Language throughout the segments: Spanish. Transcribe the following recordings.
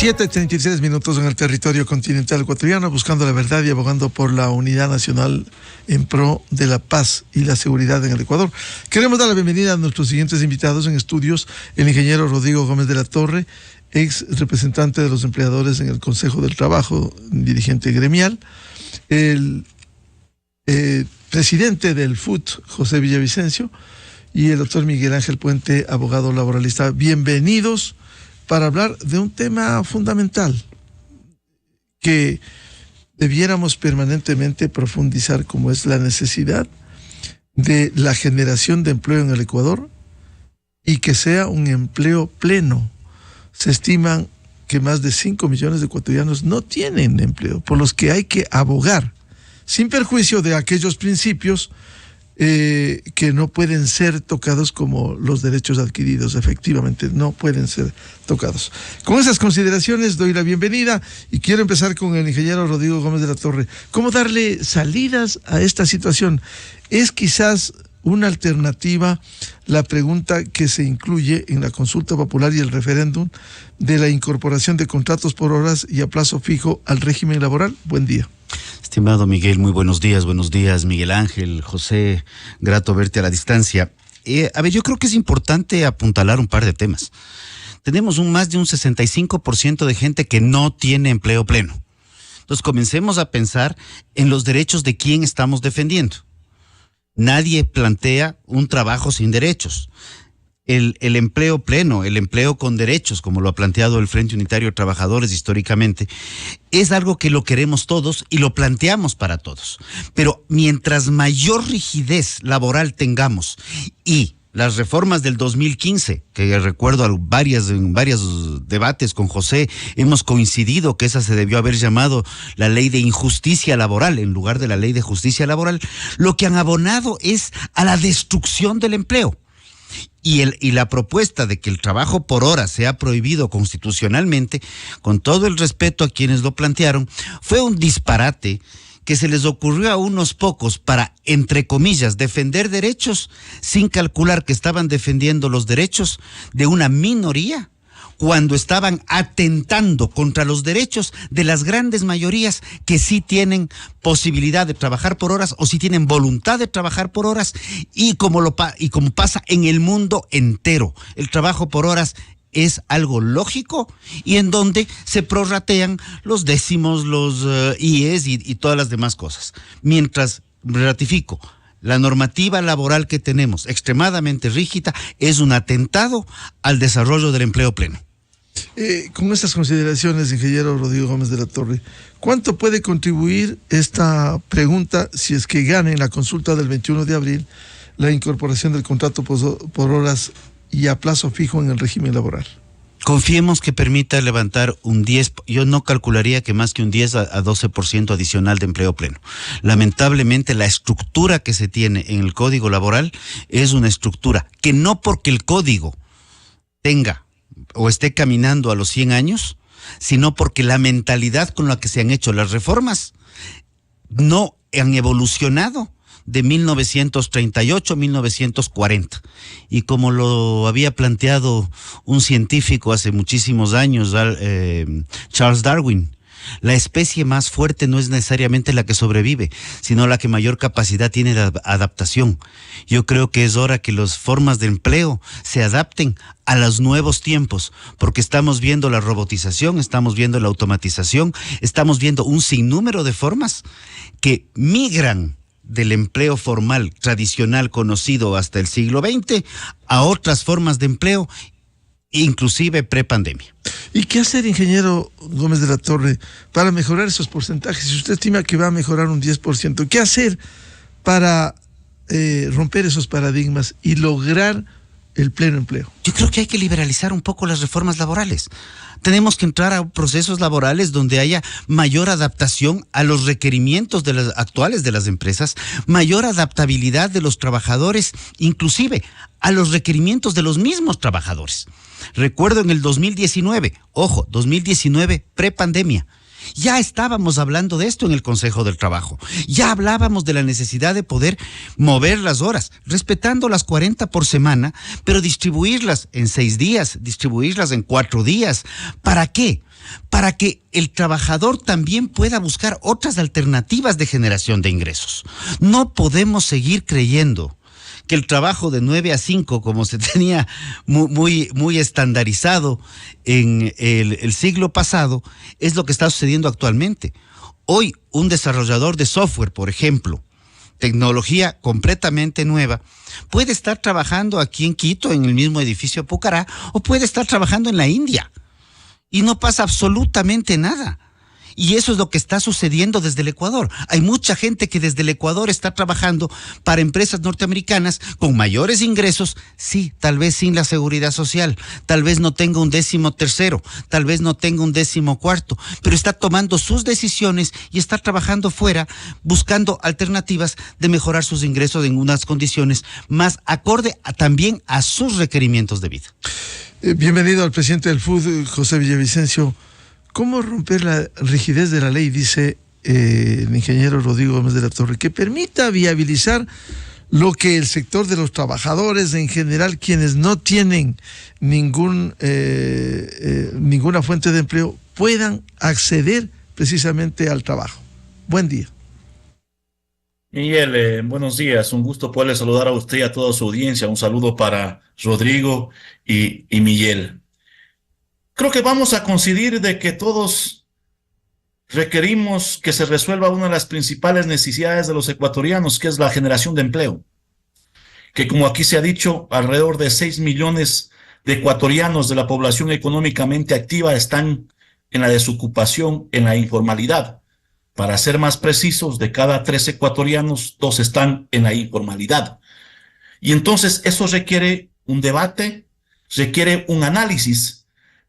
7:36 en el territorio continental ecuatoriano, buscando la verdad y abogando por la unidad nacional en pro de la paz y la seguridad en el Ecuador. Queremos dar la bienvenida a nuestros siguientes invitados en estudios: el ingeniero Rodrigo Gómez de la Torre, ex representante de los empleadores en el Consejo del Trabajo, dirigente gremial; el presidente del FUT, José Villavicencio; y el doctor Miguel Ángel Puente, abogado laboralista. Bienvenidos para hablar de un tema fundamental que debiéramos permanentemente profundizar, como es la necesidad de la generación de empleo en el Ecuador y que sea un empleo pleno. Se estiman que más de 5 millones de ecuatorianos no tienen empleo, por los que hay que abogar, sin perjuicio de aquellos principios que no pueden ser tocados, como los derechos adquiridos. Efectivamente, no pueden ser tocados. Con esas consideraciones doy la bienvenida y quiero empezar con el ingeniero Rodrigo Gómez de la Torre. ¿Cómo darle salidas a esta situación? ¿Es quizás una alternativa la pregunta que se incluye en la consulta popular y el referéndum de la incorporación de contratos por horas y a plazo fijo al régimen laboral? Buen día. Estimado Miguel, muy buenos días Miguel Ángel, José, grato verte a la distancia. Yo creo que es importante apuntalar un par de temas. Tenemos más de un 65% de gente que no tiene empleo pleno. Entonces comencemos a pensar en los derechos de quién estamos defendiendo. Nadie plantea un trabajo sin derechos. El empleo pleno, el empleo con derechos, como lo ha planteado el Frente Unitario de Trabajadores históricamente, es algo que lo queremos todos y lo planteamos para todos. Pero mientras mayor rigidez laboral tengamos, y las reformas del 2015, que recuerdo en varios debates con José, hemos coincidido que esa se debió haber llamado la ley de injusticia laboral en lugar de la ley de justicia laboral, lo que han abonado es a la destrucción del empleo. Y la propuesta de que el trabajo por hora sea prohibido constitucionalmente, con todo el respeto a quienes lo plantearon, fue un disparate que se les ocurrió a unos pocos para, entre comillas, defender derechos, sin calcular que estaban defendiendo los derechos de una minoría, cuando estaban atentando contra los derechos de las grandes mayorías que sí tienen posibilidad de trabajar por horas o sí tienen voluntad de trabajar por horas, y como pasa en el mundo entero, el trabajo por horas es algo lógico y en donde se prorratean los décimos, los IES y todas las demás cosas. Mientras, ratifico, la normativa laboral que tenemos, extremadamente rígida, es un atentado al desarrollo del empleo pleno. Con estas consideraciones, ingeniero Rodrigo Gómez de la Torre, ¿cuánto puede contribuir esta pregunta, si es que gana en la consulta del 21 de abril, la incorporación del contrato por horas y a plazo fijo en el régimen laboral? Confiemos que permita levantar un 10, yo no calcularía que más que un 10 a 12% adicional de empleo pleno. Lamentablemente la estructura que se tiene en el Código Laboral es una estructura que, no porque el Código tenga o esté caminando a los 100 años, sino porque la mentalidad con la que se han hecho las reformas no han evolucionado de 1938 a 1940. Y como lo había planteado un científico hace muchísimos años, Charles Darwin, la especie más fuerte no es necesariamente la que sobrevive, sino la que mayor capacidad tiene de adaptación. Yo creo que es hora que las formas de empleo se adapten a los nuevos tiempos, porque estamos viendo la robotización, estamos viendo la automatización, estamos viendo un sinnúmero de formas que migran del empleo formal tradicional conocido hasta el siglo XX a otras formas de empleo, inclusive prepandemia. ¿Y qué hacer, ingeniero Gómez de la Torre, para mejorar esos porcentajes? Si usted estima que va a mejorar un 10%, ¿qué hacer para romper esos paradigmas y lograr el pleno empleo? Yo creo que hay que liberalizar un poco las reformas laborales. Tenemos que entrar a procesos laborales donde haya mayor adaptación a los requerimientos actuales de las empresas, mayor adaptabilidad de los trabajadores, inclusive a los requerimientos de los mismos trabajadores. Recuerdo en el 2019, 2019 prepandemia, Ya estábamos hablando de esto en el Consejo del Trabajo. Ya hablábamos de la necesidad de poder mover las horas, respetando las 40 por semana, pero distribuirlas en 6 días, distribuirlas en 4 días. ¿Para qué? para que el trabajador también pueda buscar otras alternativas de generación de ingresos. No podemos seguir creyendo que el trabajo de 9 a 5, como se tenía muy estandarizado en el siglo pasado, es lo que está sucediendo actualmente. Hoy, un desarrollador de software, por ejemplo, tecnología completamente nueva, puede estar trabajando aquí en Quito, en el mismo edificio Pucará, o puede estar trabajando en la India. Y no pasa absolutamente nada. Y eso es lo que está sucediendo desde el Ecuador. Hay mucha gente que desde el Ecuador está trabajando para empresas norteamericanas con mayores ingresos, sí, tal vez sin la seguridad social, tal vez no tenga un 13º, tal vez no tenga un 14º, pero está tomando sus decisiones y está trabajando fuera, buscando alternativas de mejorar sus ingresos en unas condiciones más acorde también a sus requerimientos de vida. Bienvenido al presidente del FUD, José Villavicencio. ¿Cómo romper la rigidez de la ley, dice el ingeniero Rodrigo Gómez de la Torre, que permita viabilizar lo que el sector de los trabajadores en general, quienes no tienen ninguna fuente de empleo, puedan acceder precisamente al trabajo? Buen día. Miguel, buenos días. Un gusto poderle saludar a usted y a toda su audiencia. Un saludo para Rodrigo y Miguel. Creo que vamos a coincidir de que todos requerimos que se resuelva una de las principales necesidades de los ecuatorianos, que es la generación de empleo. Que, como aquí se ha dicho, alrededor de 6 millones de ecuatorianos de la población económicamente activa están en la desocupación, en la informalidad. Para ser más precisos, de cada 3 ecuatorianos, 2 están en la informalidad. Y entonces eso requiere un debate, requiere un análisis,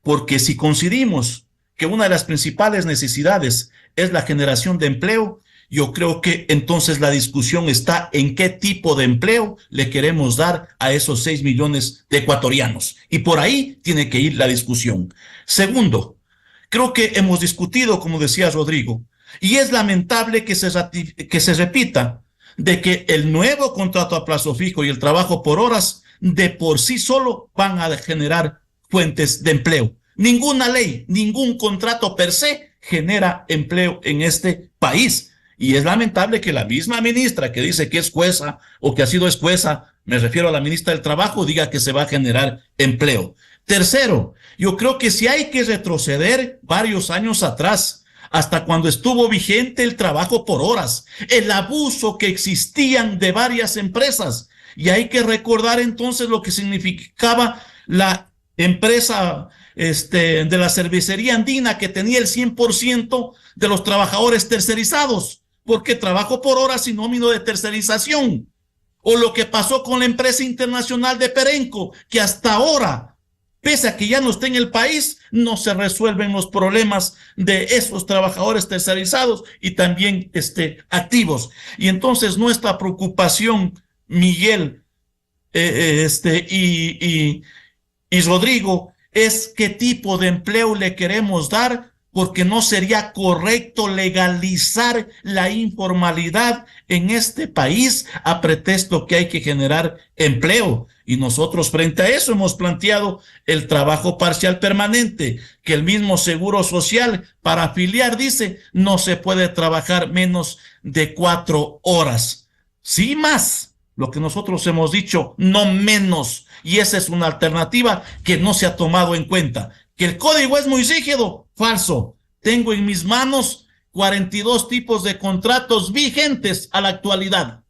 porque si coincidimos que una de las principales necesidades es la generación de empleo, yo creo que entonces la discusión está en qué tipo de empleo le queremos dar a esos 6 millones de ecuatorianos. Y por ahí tiene que ir la discusión. Segundo, creo que hemos discutido, como decía Rodrigo, y es lamentable que se repita de que el nuevo contrato a plazo fijo y el trabajo por horas de por sí solo van a generar fuentes de empleo. Ninguna ley, ningún contrato per se genera empleo en este país. Y es lamentable que la misma ministra que dice que es jueza o que ha sido jueza, me refiero a la ministra del Trabajo, diga que se va a generar empleo. Tercero, yo creo que si hay que retroceder varios años atrás, hasta cuando estuvo vigente el trabajo por horas, el abuso que existían de varias empresas. Y hay que recordar entonces lo que significaba la empresa de la cervecería andina, que tenía el 100% de los trabajadores tercerizados, porque trabajo por horas sinónimo de tercerización. O lo que pasó con la empresa internacional de Perenco, que hasta ahora, pese a que ya no está en el país, no se resuelven los problemas de esos trabajadores tercerizados y también activos. Y entonces nuestra preocupación, Miguel y Rodrigo, es qué tipo de empleo le queremos dar, porque no sería correcto legalizar la informalidad en este país a pretexto que hay que generar empleo. Y nosotros frente a eso hemos planteado el trabajo parcial permanente, que el mismo Seguro Social para afiliar dice no se puede trabajar menos de 4 horas. Sí, más. Lo que nosotros hemos dicho, no menos. Y esa es una alternativa que no se ha tomado en cuenta. Que el código es muy rígido, falso. Tengo en mis manos 42 tipos de contratos vigentes a la actualidad.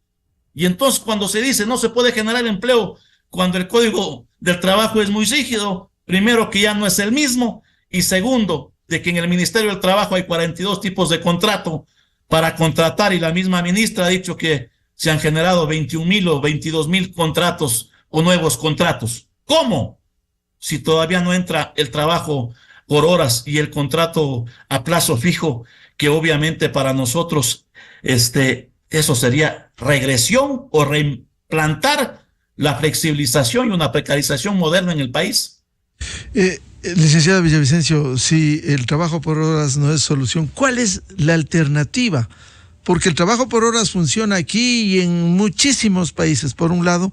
Y entonces cuando se dice no se puede generar empleo, cuando el código del trabajo es muy rígido, primero que ya no es el mismo, y segundo, de que en el Ministerio del Trabajo hay 42 tipos de contrato para contratar, y la misma ministra ha dicho que se han generado 21,000 o 22,000 contratos o nuevos contratos. ¿Cómo? Si todavía no entra el trabajo por horas y el contrato a plazo fijo, que obviamente para nosotros eso sería regresión o reimplantar la flexibilización y una precarización moderna en el país. Licenciado Villavicencio, si el trabajo por horas no es solución, ¿cuál es la alternativa? Porque el trabajo por horas funciona aquí y en muchísimos países, por un lado,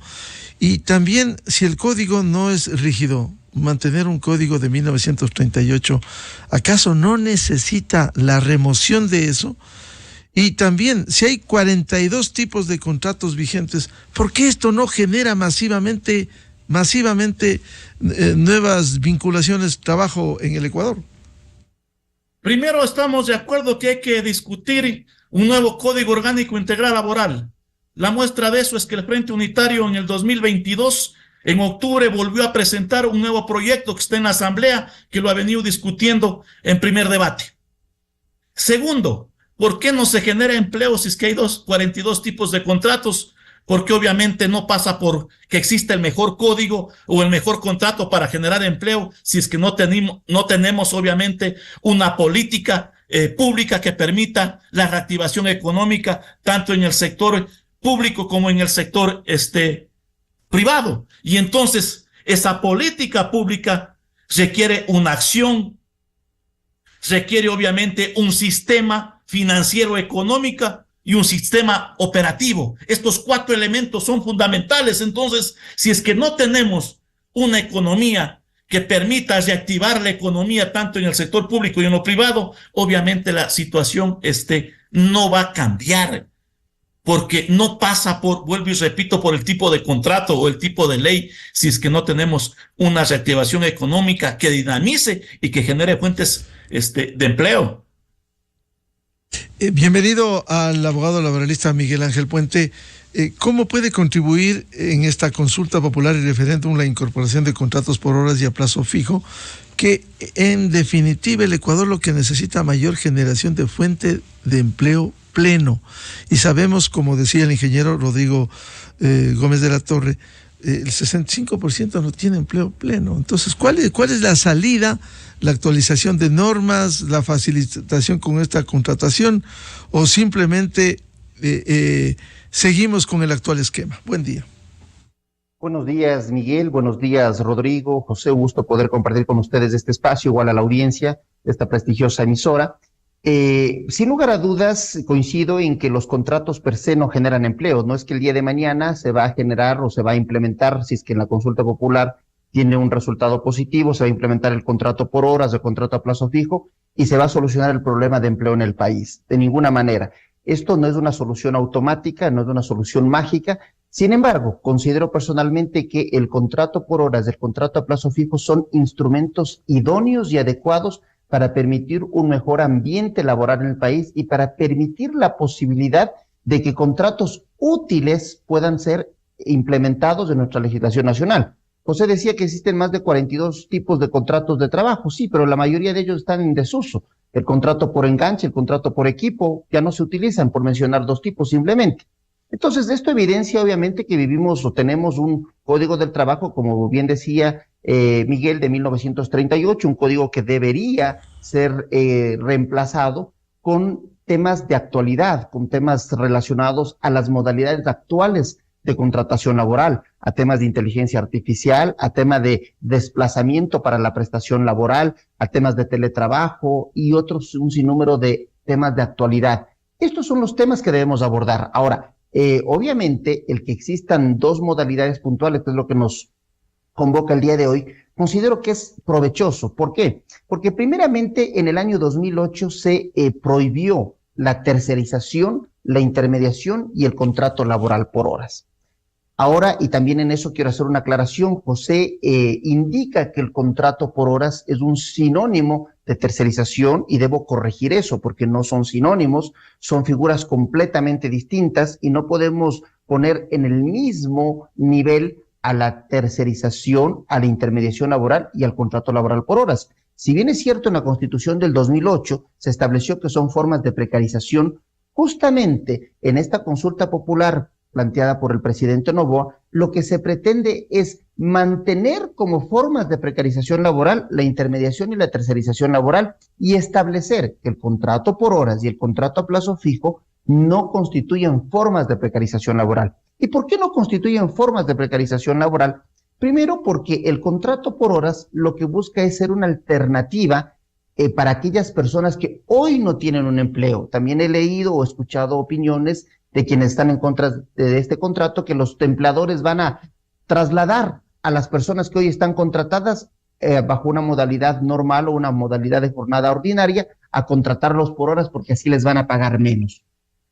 y también si el código no es rígido, mantener un código de 1938? ¿Acaso no necesita la remoción de eso? Y también, si hay 42 tipos de contratos vigentes, ¿por qué esto no genera masivamente nuevas vinculaciones de trabajo en el Ecuador? Primero, estamos de acuerdo que hay que discutir un nuevo Código Orgánico Integral Laboral. La muestra de eso es que el Frente Unitario en el 2022, en octubre, volvió a presentar un nuevo proyecto que está en la Asamblea, que lo ha venido discutiendo en primer debate. Segundo, ¿por qué no se genera empleo si es que hay 42 tipos de contratos? Porque obviamente no pasa por que exista el mejor código o el mejor contrato para generar empleo, si es que no tenemos obviamente una política pública que permita la reactivación económica, tanto en el sector público como en el sector privado. Y entonces esa política pública requiere una acción, requiere obviamente un sistema financiero económico y un sistema operativo. Estos 4 elementos son fundamentales. Entonces, si es que no tenemos una economía que permita reactivar la economía tanto en el sector público y en lo privado, obviamente la situación no va a cambiar, porque no pasa por, vuelvo y repito, por el tipo de contrato o el tipo de ley, si es que no tenemos una reactivación económica que dinamice y que genere fuentes de empleo. Bienvenido al abogado laboralista Miguel Ángel Puente. ¿Cómo puede contribuir en esta consulta popular y referéndum la incorporación de contratos por horas y a plazo fijo? Que en definitiva el Ecuador lo que necesita mayor generación de fuente de empleo pleno. Y sabemos, como decía el ingeniero Rodrigo Gómez de la Torre, el 65% no tiene empleo pleno. Entonces, ¿cuál es la salida? ¿La actualización de normas, la facilitación con esta contratación o simplemente seguimos con el actual esquema? Buen día. Buenos días, Miguel. Buenos días, Rodrigo. José, un gusto poder compartir con ustedes este espacio, igual a la audiencia de esta prestigiosa emisora. Sin lugar a dudas, coincido en que los contratos per se no generan empleo. No es que el día de mañana se va a generar o se va a implementar, si es que en la consulta popular tiene un resultado positivo, se va a implementar el contrato por horas, el contrato a plazo fijo, y se va a solucionar el problema de empleo en el país. De ninguna manera. Esto no es una solución automática, no es una solución mágica. Sin embargo, considero personalmente que el contrato por horas, el contrato a plazo fijo son instrumentos idóneos y adecuados para permitir un mejor ambiente laboral en el país y para permitir la posibilidad de que contratos útiles puedan ser implementados en nuestra legislación nacional. José decía que existen más de 42 tipos de contratos de trabajo, sí, pero la mayoría de ellos están en desuso. El contrato por enganche, el contrato por equipo, ya no se utilizan, por mencionar 2 tipos simplemente. Entonces, esto evidencia obviamente que vivimos o tenemos un código del trabajo, como bien decía Miguel, de 1938, un código que debería ser reemplazado con temas de actualidad, con temas relacionados a las modalidades actuales de contratación laboral, a temas de inteligencia artificial, a temas de desplazamiento para la prestación laboral, a temas de teletrabajo y otros, un sinnúmero de temas de actualidad. Estos son los temas que debemos abordar. Ahora, obviamente, el que existan 2 modalidades puntuales, que es lo que nos convoca el día de hoy, considero que es provechoso. ¿Por qué? Porque primeramente en el año 2008 se prohibió la tercerización, la intermediación y el contrato laboral por horas. Ahora, y también en eso quiero hacer una aclaración, José indica que el contrato por horas es un sinónimo de tercerización y debo corregir eso porque no son sinónimos, son figuras completamente distintas y no podemos poner en el mismo nivel a la tercerización, a la intermediación laboral y al contrato laboral por horas. Si bien es cierto, en la Constitución del 2008 se estableció que son formas de precarización, justamente en esta consulta popular planteada por el presidente Noboa, lo que se pretende es mantener como formas de precarización laboral la intermediación y la tercerización laboral y establecer que el contrato por horas y el contrato a plazo fijo no constituyen formas de precarización laboral. ¿Y por qué no constituyen formas de precarización laboral? Primero, porque el contrato por horas lo que busca es ser una alternativa para aquellas personas que hoy no tienen un empleo. También he leído o escuchado opiniones de quienes están en contra de este contrato, que los empleadores van a trasladar a las personas que hoy están contratadas bajo una modalidad normal o una modalidad de jornada ordinaria a contratarlos por horas porque así les van a pagar menos.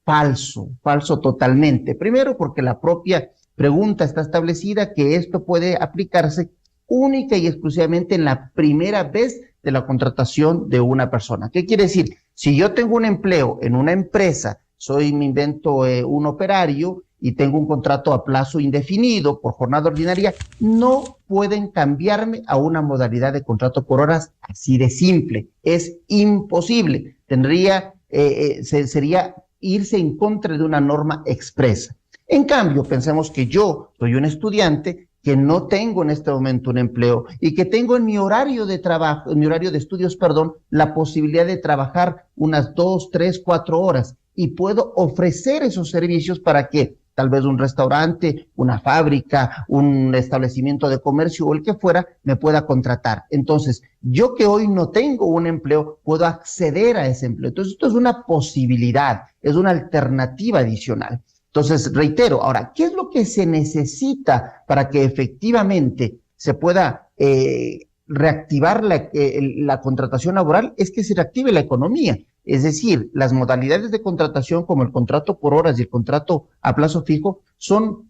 Falso totalmente. Primero, porque la propia pregunta está establecida que esto puede aplicarse única y exclusivamente en la primera vez de la contratación de una persona. ¿Qué quiere decir? Si yo tengo un empleo en una empresa, me invento un operario y tengo un contrato a plazo indefinido por jornada ordinaria, no pueden cambiarme a una modalidad de contrato por horas así de simple. Es imposible. Sería irse en contra de una norma expresa. En cambio, pensemos que yo soy un estudiante que no tengo en este momento un empleo y que tengo en mi horario de trabajo, en mi horario de estudios, la posibilidad de trabajar unas 2, 3, 4 horas y puedo ofrecer esos servicios para que tal vez un restaurante, una fábrica, un establecimiento de comercio o el que fuera me pueda contratar. Entonces, yo que hoy no tengo un empleo, puedo acceder a ese empleo. Entonces, esto es una posibilidad, es una alternativa adicional. Entonces, reitero, ahora, ¿qué es lo que se necesita para que efectivamente se pueda reactivar la contratación laboral? Es que se reactive la economía. Es decir, las modalidades de contratación como el contrato por horas y el contrato a plazo fijo son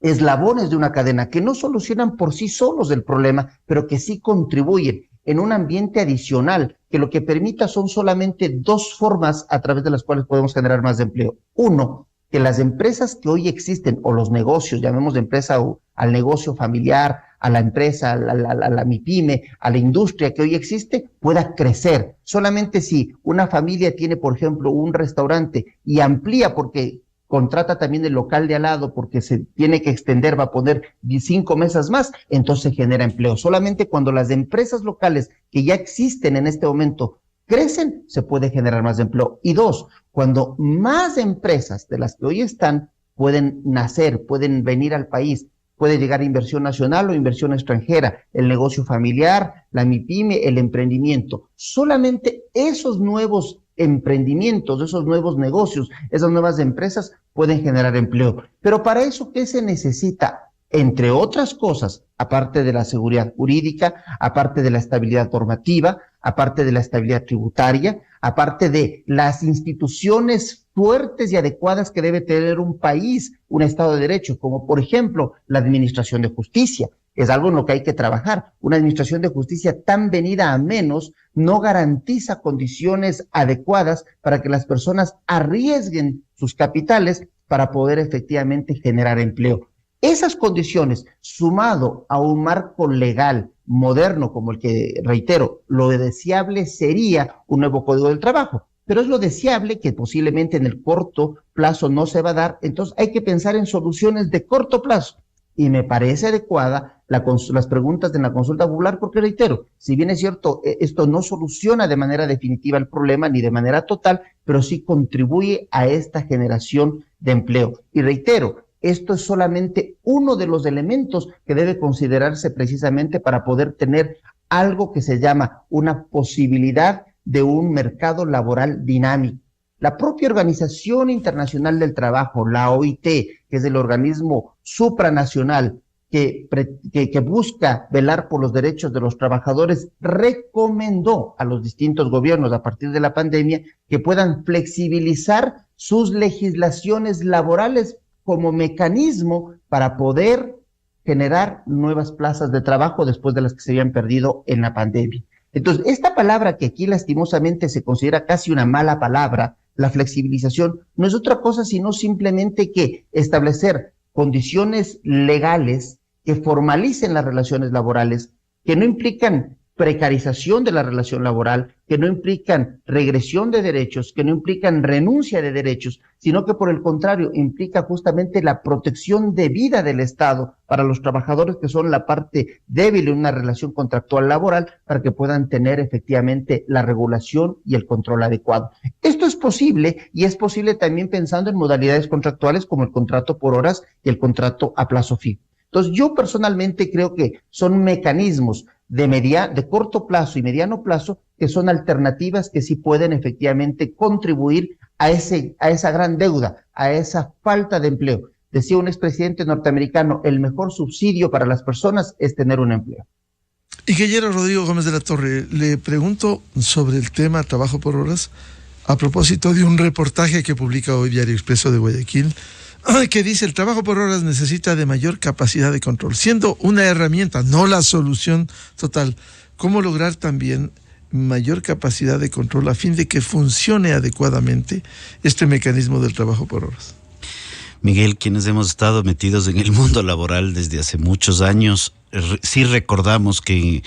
eslabones de una cadena que no solucionan por sí solos el problema, pero que sí contribuyen en un ambiente adicional que lo que permita son solamente dos formas a través de las cuales podemos generar más empleo. Uno, que las empresas que hoy existen, o los negocios, llamemos de empresa al negocio familiar, a la empresa, a la MIPYME, a la industria que hoy existe, pueda crecer. Solamente si una familia tiene, por ejemplo, un restaurante y amplía porque contrata también el local de al lado porque se tiene que extender, va a poner 5 mesas más, entonces genera empleo. Solamente cuando las empresas locales que ya existen en este momento crecen, se puede generar más empleo. Y dos, cuando más empresas de las que hoy están pueden nacer, pueden venir al país, puede llegar inversión nacional o inversión extranjera, el negocio familiar, la MIPYME, el emprendimiento. Solamente esos nuevos emprendimientos, esos nuevos negocios, esas nuevas empresas pueden generar empleo. Pero para eso, ¿qué se necesita? Entre otras cosas, aparte de la seguridad jurídica, aparte de la estabilidad normativa, aparte de la estabilidad tributaria, aparte de las instituciones fuertes y adecuadas que debe tener un país, un Estado de Derecho, como por ejemplo la administración de justicia. Es algo en lo que hay que trabajar. Una administración de justicia tan venida a menos no garantiza condiciones adecuadas para que las personas arriesguen sus capitales para poder efectivamente generar empleo. Esas condiciones, sumado a un marco legal moderno como el que, reitero, lo deseable sería un nuevo Código del Trabajo, pero es lo deseable que posiblemente en el corto plazo no se va a dar, entonces hay que pensar en soluciones de corto plazo. Y me parece adecuada las preguntas de la consulta popular porque, reitero, si bien es cierto, esto no soluciona de manera definitiva el problema ni de manera total, pero sí contribuye a esta generación de empleo. Y reitero, esto es solamente uno de los elementos que debe considerarse precisamente para poder tener algo que se llama una posibilidad de un mercado laboral dinámico. La propia Organización Internacional del Trabajo, la OIT, que es el organismo supranacional que busca velar por los derechos de los trabajadores, recomendó a los distintos gobiernos a partir de la pandemia que puedan flexibilizar sus legislaciones laborales como mecanismo para poder generar nuevas plazas de trabajo después de las que se habían perdido en la pandemia. Entonces, esta palabra que aquí lastimosamente se considera casi una mala palabra, la flexibilización, no es otra cosa sino simplemente que establecer condiciones legales que formalicen las relaciones laborales, que no implican precarización de la relación laboral, que no implican regresión de derechos, que no implican renuncia de derechos, sino que por el contrario implica justamente la protección de vida del Estado para los trabajadores que son la parte débil en una relación contractual laboral para que puedan tener efectivamente la regulación y el control adecuado. Esto es posible y es posible también pensando en modalidades contractuales como el contrato por horas y el contrato a plazo fijo. Entonces, yo personalmente creo que son mecanismos de corto plazo y mediano plazo que son alternativas que sí pueden efectivamente contribuir a esa gran deuda, a esa falta de empleo. Decía un expresidente norteamericano, el mejor subsidio para las personas es tener un empleo. Ingeniero Rodrigo Gómez de la Torre, le pregunto sobre el tema trabajo por horas a propósito de un reportaje que publica hoy Diario Expreso de Guayaquil, que dice: el trabajo por horas necesita de mayor capacidad de control, siendo una herramienta, no la solución total. ¿Cómo lograr también mayor capacidad de control a fin de que funcione adecuadamente este mecanismo del trabajo por horas? Miguel, quienes hemos estado metidos en el mundo laboral desde hace muchos años, sí recordamos que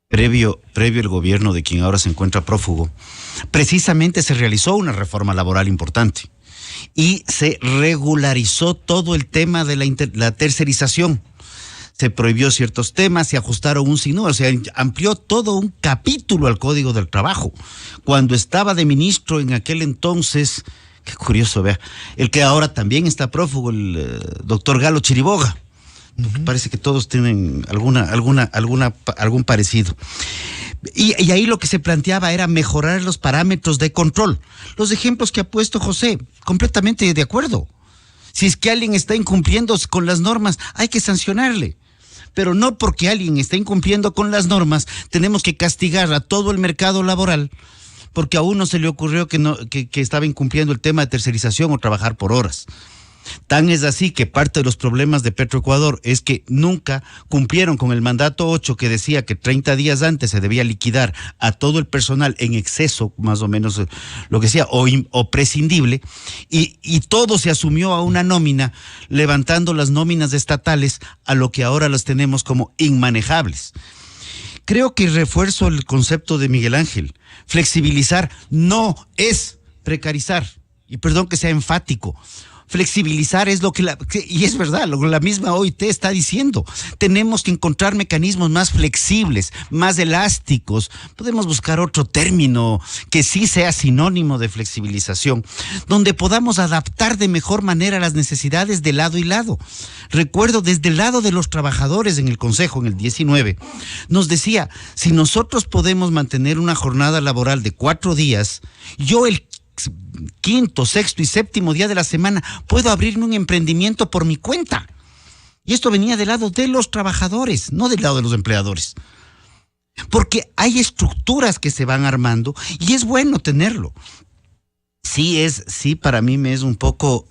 previo el gobierno de quien ahora se encuentra prófugo, precisamente se realizó una reforma laboral importante y se regularizó todo el tema de la tercerización. Se prohibió ciertos temas, se ajustaron un sinnúmero, se amplió todo un capítulo al Código del Trabajo. Cuando estaba de ministro en aquel entonces, qué curioso, vea, el que ahora también está prófugo, el doctor Galo Chiriboga. Parece que todos tienen algún parecido. Y ahí lo que se planteaba era mejorar los parámetros de control. Los ejemplos que ha puesto José, completamente de acuerdo. Si es que alguien está incumpliendo con las normas, hay que sancionarle. Pero no porque alguien está incumpliendo con las normas, tenemos que castigar a todo el mercado laboral porque a uno se le ocurrió que estaba incumpliendo el tema de tercerización o trabajar por horas. Tan es así que parte de los problemas de Petroecuador es que nunca cumplieron con el mandato 8 que decía que 30 días antes se debía liquidar a todo el personal en exceso, más o menos lo que sea, o prescindible, y todo se asumió a una nómina, levantando las nóminas estatales a lo que ahora las tenemos como inmanejables. Creo que refuerzo el concepto de Miguel Ángel. Flexibilizar no es precarizar, y perdón que sea enfático. Flexibilizar es y es verdad, lo que la misma OIT está diciendo. Tenemos que encontrar mecanismos más flexibles, más elásticos. Podemos buscar otro término que sí sea sinónimo de flexibilización, donde podamos adaptar de mejor manera las necesidades de lado y lado. Recuerdo desde el lado de los trabajadores en el Consejo, en el 19, nos decía, si nosotros podemos mantener una jornada laboral de 4 días, yo el quinto, sexto y séptimo día de la semana puedo abrirme un emprendimiento por mi cuenta. Y esto venía del lado de los trabajadores, no del lado de los empleadores. Porque hay estructuras que se van armando y es bueno tenerlo. Sí, para mí me es un poco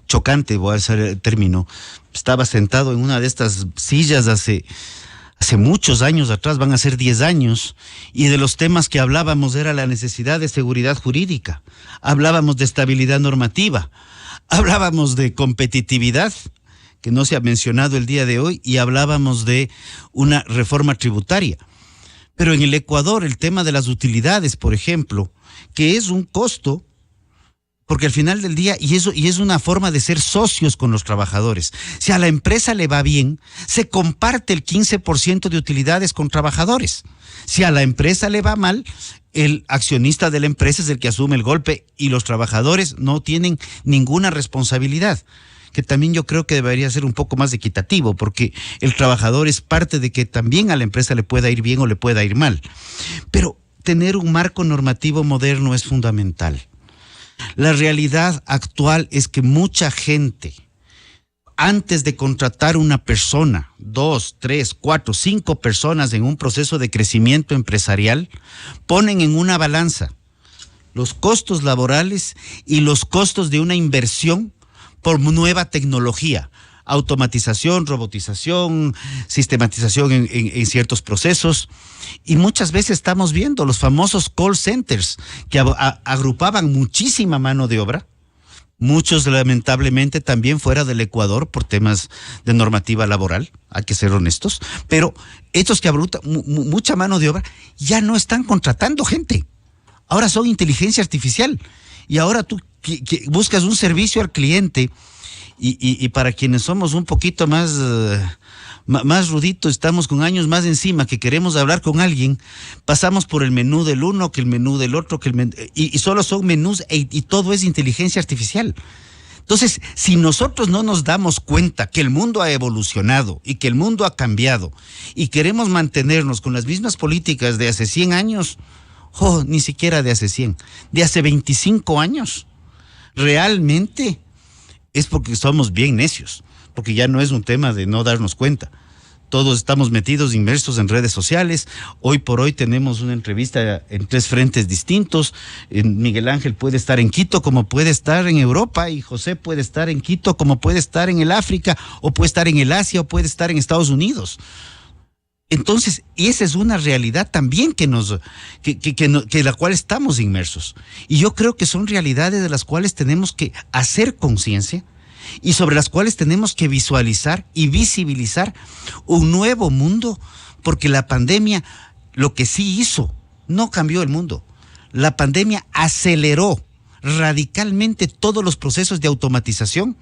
chocante, voy a usar el término. Estaba sentado en una de estas sillas hace muchos años atrás, van a ser 10 años, y de los temas que hablábamos era la necesidad de seguridad jurídica, hablábamos de estabilidad normativa, hablábamos de competitividad, que no se ha mencionado el día de hoy, y hablábamos de una reforma tributaria. Pero en el Ecuador el tema de las utilidades, por ejemplo, que es un costo, porque al final del día, y es una forma de ser socios con los trabajadores. Si a la empresa le va bien, se comparte el 15% de utilidades con trabajadores. Si a la empresa le va mal, el accionista de la empresa es el que asume el golpe y los trabajadores no tienen ninguna responsabilidad. Que también yo creo que debería ser un poco más equitativo, porque el trabajador es parte de que también a la empresa le pueda ir bien o le pueda ir mal. Pero tener un marco normativo moderno es fundamental. La realidad actual es que mucha gente, antes de contratar una persona, 2, 3, 4, 5 personas en un proceso de crecimiento empresarial, ponen en una balanza los costos laborales y los costos de una inversión por nueva tecnología, automatización, robotización, sistematización en ciertos procesos. Y muchas veces estamos viendo los famosos call centers que agrupaban muchísima mano de obra, muchos lamentablemente también fuera del Ecuador por temas de normativa laboral, hay que ser honestos, pero estos que agrupan mucha mano de obra ya no están contratando gente, ahora son inteligencia artificial, y ahora tú que buscas un servicio al cliente. Y para quienes somos un poquito más ruditos, estamos con años más encima, que queremos hablar con alguien, pasamos por el menú del uno, que el menú del otro, y solo son menús y todo es inteligencia artificial. Entonces, si nosotros no nos damos cuenta que el mundo ha evolucionado y que el mundo ha cambiado y queremos mantenernos con las mismas políticas de hace 100 años, ni siquiera de hace 100, de hace 25 años, realmente es porque somos bien necios, porque ya no es un tema de no darnos cuenta. todos estamos metidos, inmersos en redes sociales. Hoy por hoy tenemos una entrevista en 3 frentes distintos. Miguel Ángel puede estar en Quito como puede estar en Europa, y José puede estar en Quito como puede estar en el África, o puede estar en el Asia, o puede estar en Estados Unidos. Entonces, y esa es una realidad también que la cual estamos inmersos. Y yo creo que son realidades de las cuales tenemos que hacer conciencia y sobre las cuales tenemos que visualizar y visibilizar un nuevo mundo, porque la pandemia lo que sí hizo, no cambió el mundo. La pandemia aceleró radicalmente todos los procesos de automatización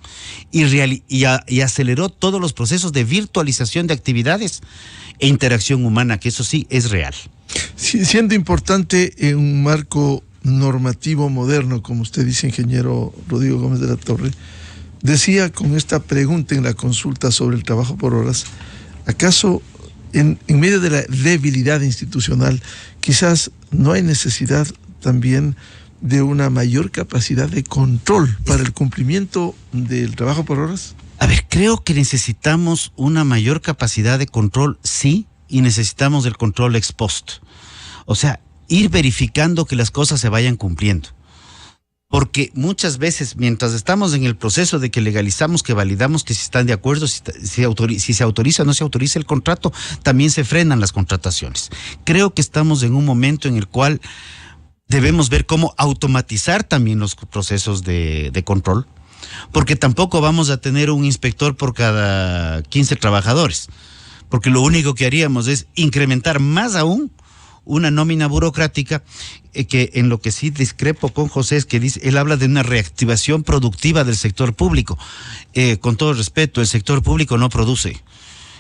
y aceleró todos los procesos de virtualización de actividades e interacción humana, que eso sí es real. Sí, siendo importante en un marco normativo moderno, como usted dice, ingeniero Rodrigo Gómez de la Torre, decía con esta pregunta en la consulta sobre el trabajo por horas, ¿acaso en medio de la debilidad institucional quizás no hay necesidad también de una mayor capacidad de control para el cumplimiento del trabajo por horas? A ver, creo que necesitamos una mayor capacidad de control, sí, y necesitamos el control ex post. O sea, ir verificando que las cosas se vayan cumpliendo. Porque muchas veces, mientras estamos en el proceso de que legalizamos, que validamos que si están de acuerdo, si se autoriza o no se autoriza el contrato, también se frenan las contrataciones. Creo que estamos en un momento en el cual debemos ver cómo automatizar también los procesos de control, porque tampoco vamos a tener un inspector por cada 15 trabajadores, porque lo único que haríamos es incrementar más aún una nómina burocrática, que en lo que sí discrepo con José es que él habla de una reactivación productiva del sector público. Con todo respeto, el sector público no produce.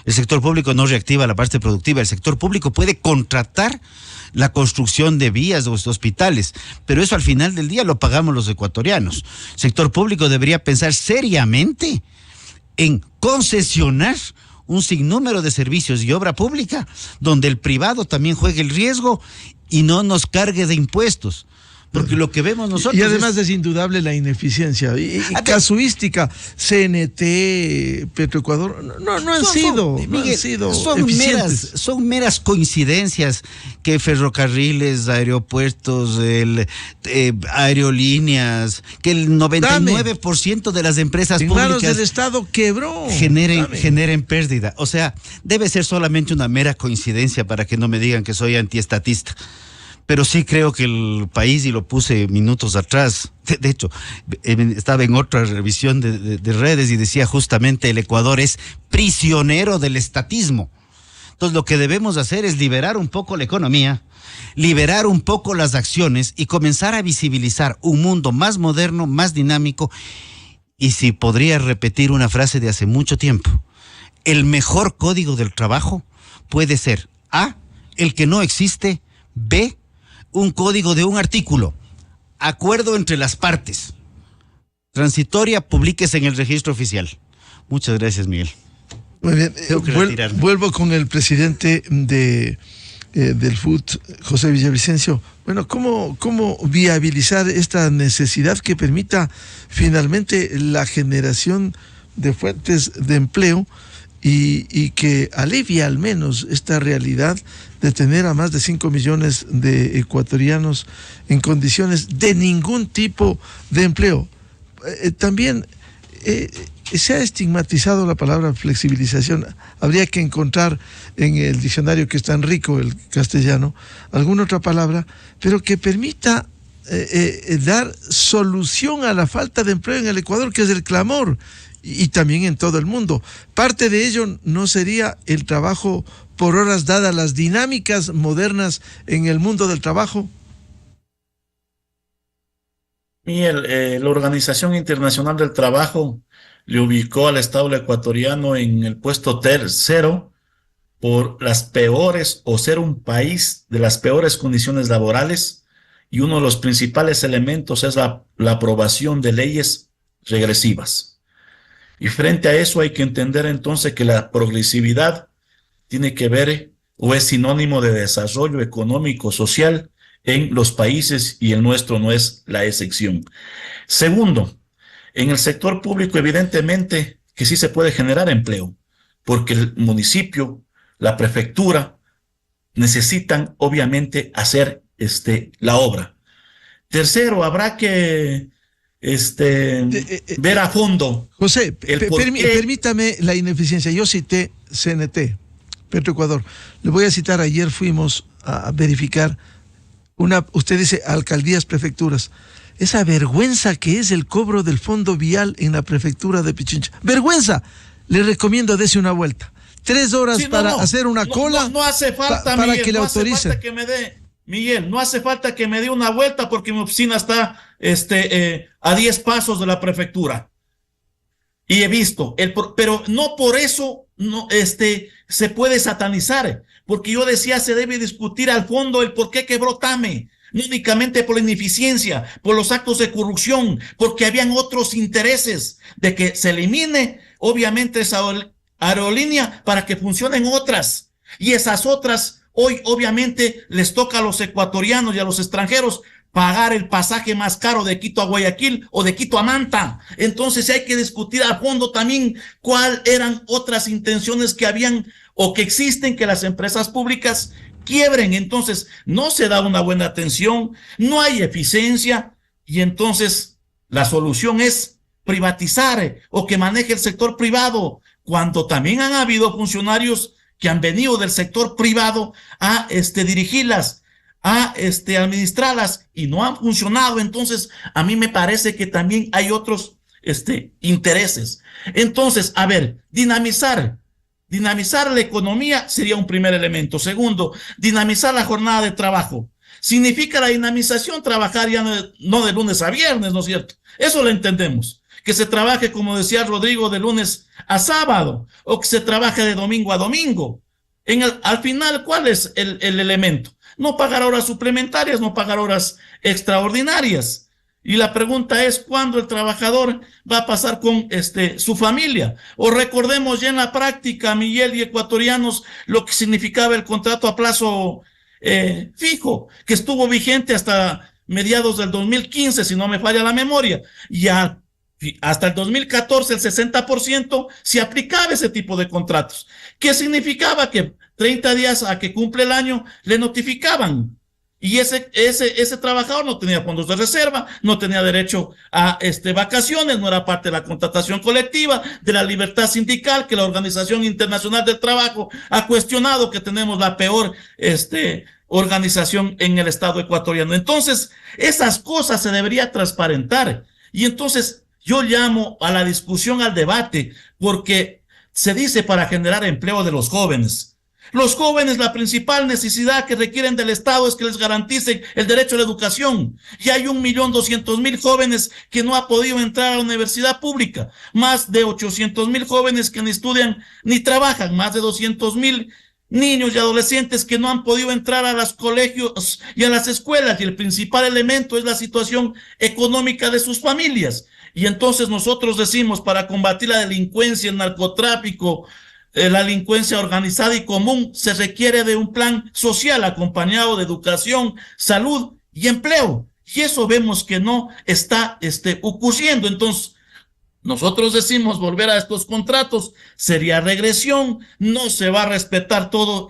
El sector público no reactiva la parte productiva. El sector público puede contratar la construcción de vías o hospitales, pero eso al final del día lo pagamos los ecuatorianos. El sector público debería pensar seriamente en concesionar un sinnúmero de servicios y obra pública donde el privado también juegue el riesgo y no nos cargue de impuestos. Porque lo que vemos nosotros... Y además es indudable la ineficiencia. Y casuística, CNT, Petroecuador, no han sido eficientes. Son meras coincidencias que ferrocarriles, aeropuertos, aerolíneas, que el 99% de las empresas públicas... En manos del Estado quebró. Generen pérdida. O sea, debe ser solamente una mera coincidencia para que no me digan que soy antiestatista. Pero sí creo que el país, y lo puse minutos atrás, de hecho, estaba en otra revisión de redes y decía justamente el Ecuador es prisionero del estatismo. Entonces lo que debemos hacer es liberar un poco la economía, liberar un poco las acciones y comenzar a visibilizar un mundo más moderno, más dinámico. Y si podría repetir una frase de hace mucho tiempo, el mejor código del trabajo puede ser A, el que no existe, B, un código de un artículo, acuerdo entre las partes, transitoria, publíquese en el registro oficial. Muchas gracias, Miguel. Muy bien, vuelvo con el presidente del FUT, José Villavicencio. Bueno, ¿cómo viabilizar esta necesidad que permita finalmente la generación de fuentes de empleo y que alivie al menos esta realidad de tener a más de 5 millones de ecuatorianos en condiciones de ningún tipo de empleo? También se ha estigmatizado la palabra flexibilización. Habría que encontrar en el diccionario, que es tan rico el castellano, alguna otra palabra, pero que permita dar solución a la falta de empleo en el Ecuador, que es el clamor, y también en todo el mundo. Parte de ello no sería el trabajo por horas, dadas las dinámicas modernas en el mundo del trabajo. Miguel, la Organización Internacional del Trabajo le ubicó al Estado ecuatoriano en el puesto 3 por las peores, o ser un país de las peores condiciones laborales, y uno de los principales elementos es la aprobación de leyes regresivas. Y frente a eso hay que entender entonces que la progresividad tiene que ver o es sinónimo de desarrollo económico, social en los países, y el nuestro no es la excepción. Segundo, en el sector público evidentemente que sí se puede generar empleo. porque el municipio, la prefectura, necesitan obviamente hacer la obra. Tercero, habrá que ver a fondo. José, permítame la ineficiencia. Yo cité CNT, Petroecuador. Le voy a citar, ayer fuimos a verificar usted dice alcaldías, prefecturas. Esa vergüenza que es el cobro del fondo vial en la prefectura de Pichincha. ¡Vergüenza! Le recomiendo dése una vuelta. 3 horas para hacer una cola. No hace falta, para Miguel, que le autorice. No hace falta que me dé, Miguel, no hace falta que me dé una vuelta porque mi oficina está a 10 pasos de la prefectura. Y he visto, pero no por eso se puede satanizar, porque yo decía se debe discutir al fondo el por qué quebró TAME, no únicamente por la ineficiencia, por los actos de corrupción, porque habían otros intereses de que se elimine obviamente esa aerolínea para que funcionen otras, y esas otras hoy obviamente les toca a los ecuatorianos y a los extranjeros pagar el pasaje más caro de Quito a Guayaquil o de Quito a Manta. Entonces hay que discutir a fondo también cuáles eran otras intenciones que habían o que existen, que las empresas públicas quiebren. Entonces no se da una buena atención, no hay eficiencia, y entonces la solución es privatizar o que maneje el sector privado, cuando también han habido funcionarios que han venido del sector privado a dirigirlas, a administrarlas, y no han funcionado. Entonces a mí me parece que también hay otros intereses. Entonces, a ver, dinamizar la economía sería un primer elemento. Segundo, dinamizar la jornada de trabajo. Significa la dinamización trabajar ya no de lunes a viernes, ¿no es cierto? Eso lo entendemos. Que se trabaje, como decía Rodrigo, de lunes a sábado, o que se trabaje de domingo a domingo. Al final, ¿cuál es el elemento? No pagar horas suplementarias, no pagar horas extraordinarias. Y la pregunta es, ¿cuándo el trabajador va a pasar con su familia? O recordemos ya en la práctica, Miguel y ecuatorianos, lo que significaba el contrato a plazo fijo, que estuvo vigente hasta mediados del 2015, si no me falla la memoria. Ya hasta el 2014, el 60% se aplicaba ese tipo de contratos. ¿Qué significaba? Que 30 días a que cumple el año le notificaban. Y ese trabajador no tenía fondos de reserva, no tenía derecho a vacaciones, no era parte de la contratación colectiva, de la libertad sindical, que la Organización Internacional del Trabajo ha cuestionado, que tenemos la peor organización en el Estado ecuatoriano. Entonces, esas cosas se debería transparentar. Y entonces yo llamo a la discusión, al debate, porque se dice para generar empleo de los jóvenes. Los jóvenes, la principal necesidad que requieren del Estado es que les garanticen el derecho a la educación. Y hay 1.200.000 jóvenes que no han podido entrar a la universidad pública. Más de 800.000 jóvenes que ni estudian ni trabajan. Más de 200.000 niños y adolescentes que no han podido entrar a los colegios y a las escuelas. Y el principal elemento es la situación económica de sus familias. Y entonces nosotros decimos, para combatir la delincuencia, el narcotráfico, la delincuencia organizada y común, se requiere de un plan social acompañado de educación, salud y empleo. Y eso vemos que no está ocurriendo. Entonces, nosotros decimos, volver a estos contratos sería regresión, no se va a respetar todo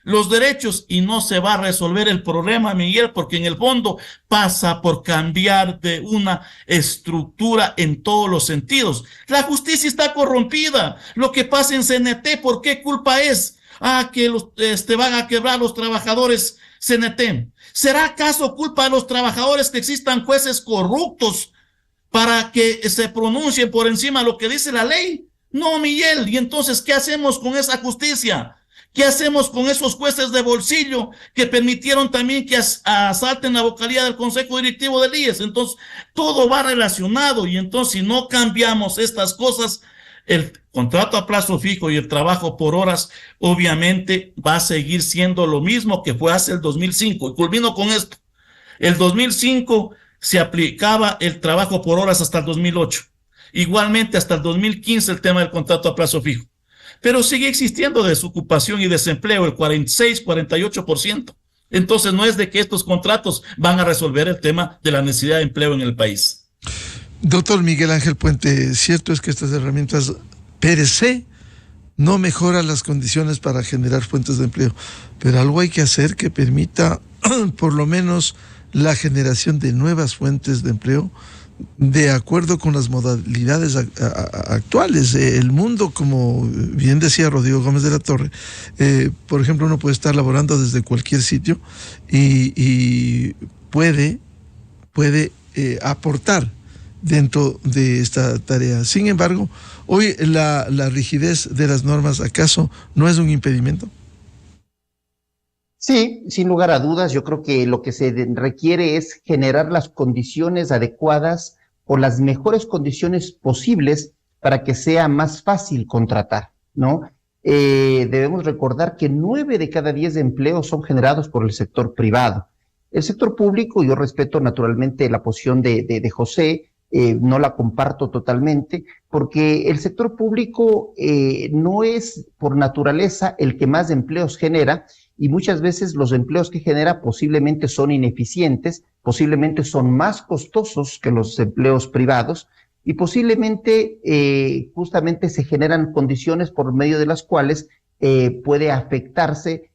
los derechos y no se va a resolver el problema, Miguel, porque en el fondo pasa por cambiar de una estructura en todos los sentidos. La justicia está corrompida. Lo que pasa en CNT, ¿por qué culpa es? Que van a quebrar los trabajadores CNT. ¿Será acaso culpa de los trabajadores que existan jueces corruptos para que se pronuncien por encima de lo que dice la ley? No, Miguel. ¿Y entonces qué hacemos con esa justicia? ¿Qué hacemos con esos jueces de bolsillo que permitieron también que asalten la vocalía del Consejo Directivo del IES? Entonces, todo va relacionado, y entonces si no cambiamos estas cosas, el contrato a plazo fijo y el trabajo por horas obviamente va a seguir siendo lo mismo que fue hace el 2005. Y culmino con esto. El 2005 se aplicaba el trabajo por horas hasta el 2008. Igualmente hasta el 2015 el tema del contrato a plazo fijo. Pero sigue existiendo desocupación y desempleo, el 46, 48%. Entonces no es de que estos contratos van a resolver el tema de la necesidad de empleo en el país. Doctor Miguel Ángel Puente, cierto es que estas herramientas per se no mejora las condiciones para generar fuentes de empleo, pero algo hay que hacer que permita por lo menos la generación de nuevas fuentes de empleo de acuerdo con las modalidades actuales. El mundo, como bien decía Rodrigo Gómez de la Torre, por ejemplo, uno puede estar laborando desde cualquier sitio y puede aportar dentro de esta tarea. Sin embargo, hoy la rigidez de las normas, ¿acaso no es un impedimento? Sí, sin lugar a dudas, yo creo que lo que se requiere es generar las condiciones adecuadas o las mejores condiciones posibles para que sea más fácil contratar, ¿no? Debemos recordar que 9 de cada 10 empleos son generados por el sector privado. El sector público, yo respeto naturalmente la posición de José, no la comparto totalmente, porque el sector público no es por naturaleza el que más empleos genera, y muchas veces los empleos que genera posiblemente son ineficientes, posiblemente son más costosos que los empleos privados, y posiblemente justamente se generan condiciones por medio de las cuales puede afectarse